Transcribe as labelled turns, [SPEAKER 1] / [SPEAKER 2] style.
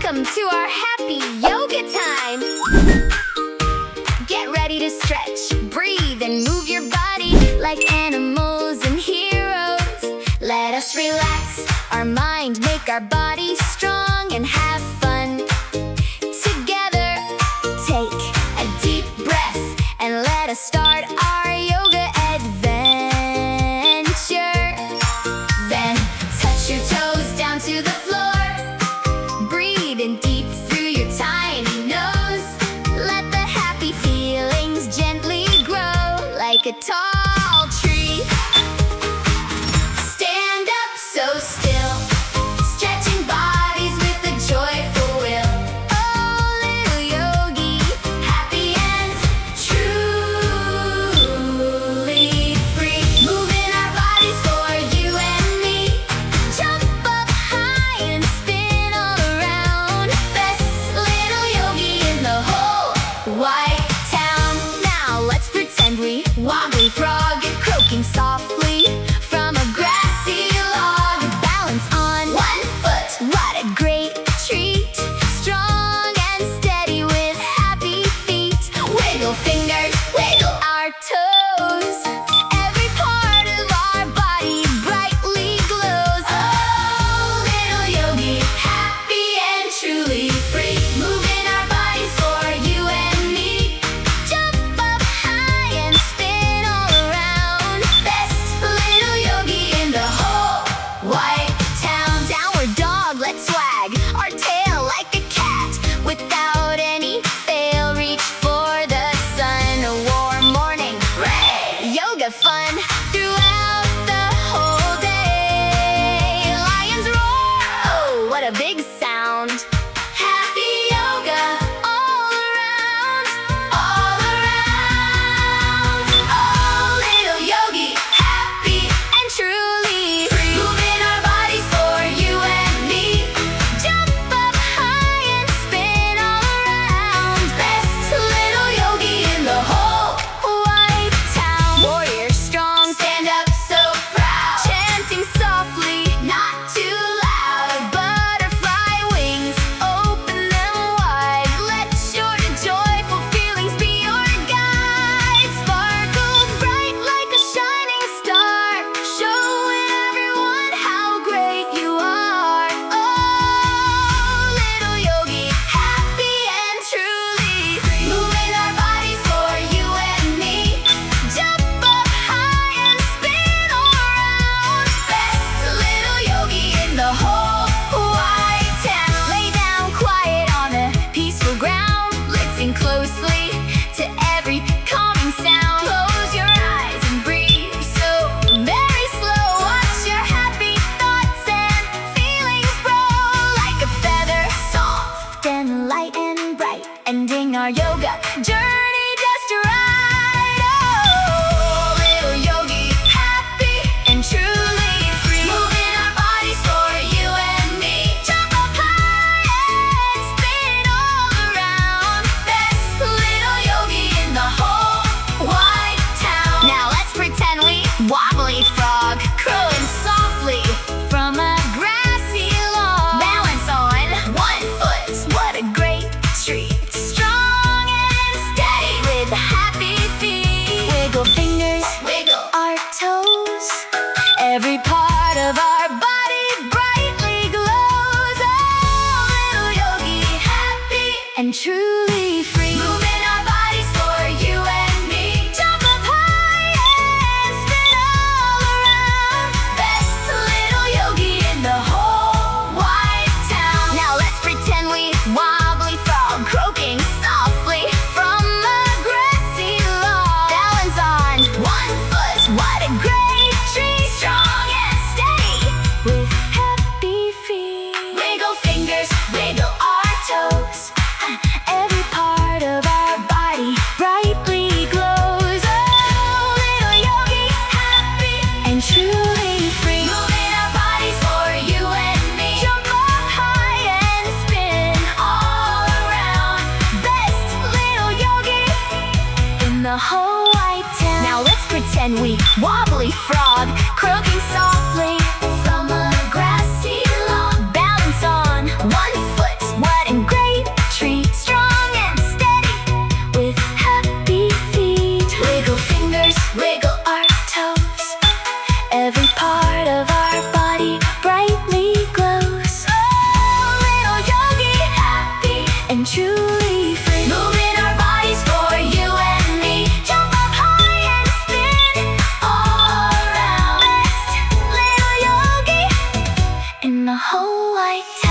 [SPEAKER 1] Welcome to our happy yoga time. Get ready to stretch, breathe, and move your body like animals and heroes. Let us relax our mind, make our body strong, and have fun. Together, take a deep breath and let us start our yoga adventure. Then touch your toes down to the floor. Breathe in deep through your tiny nose. Let the happy feelings gently grow like a tall tree. Stand up so still, stretching bodies with a joyful will. Oh, little yogi, happy and truly free. Moving our bodies for you and me. Jump up high and spin all around. Best little yogi in the whole wide town. Now let's pretend we wobbly frog and croaking softly from a grassy log. Balance on one foot, what a great treat. Strong and steady with happy feet. Wiggle fingers, wiggle our toes. Every part of our body brightly glows. Oh, little yogi, happy and truly free. Moving our bodies for you and me. Jump up high and spin all around. Best little yogi in the whole wide town. Downward dog, let's wag our tail like a cat. Without any fail, reach for the sun. A warm morning ray. Yoga fun throughout the whole day. Lions roar, oh, what a big sound. Happy yoga all around, all around. Oh, little yogi, happy and truly free. Moving our bodies for you and me. Jump up high and spin all around. Best little yogi in the whole wide town. Warrior strong, stand up so proud. Chanting softly, not too loud. Butterfly wings, open them wide. Let your joyful feelings be your guide. Sparkle bright like a shining star, showing everyone how great you are. Oh, little yogi, happy and truly free. Moving our bodies for you and me. Jump up high and spin all around. Best little yogi in the whole wide town. Lay down quiet on a peaceful ground. Listen closely to every calming sound. Close your eyes and breathe so very slow. Watch your happy thoughts and feelings roll like a feather, soft and light and bright. Ending our yoga journey just right. Oh, little yogi, happy and truly free. Moving our bodies for you and me. Jump up high and spin all around. Best little yogi in the whole wide town. Now let's pretend we wobbly frog, crowing softly from a grassy log. Balance on one foot, what a great treat. Strong and steady with happy feet. Wiggle fingers, wiggle our toes. Every part of our body brightly glows. Oh, little yogi, happy and truly free. Moving our bodies for you and me. Jump up high and spin all around. Best little yogi in the whole wide town. Now let's pretend we wobbly frog, croaking softly from a grassy log. Balance on one foot, what a great tree. Strong and steady with happy feet. Wiggle fingers, wiggle our toes. Every part of our body brightly glows. Oh, little yogi, happy and truly free. Moving our bodies for you and me. Jump up high and spin all around. Best little yogi in the whole wide town. Now let's pretend we wobbly frog, croaking softly from a grassy log. Balance on one foot, what a whole white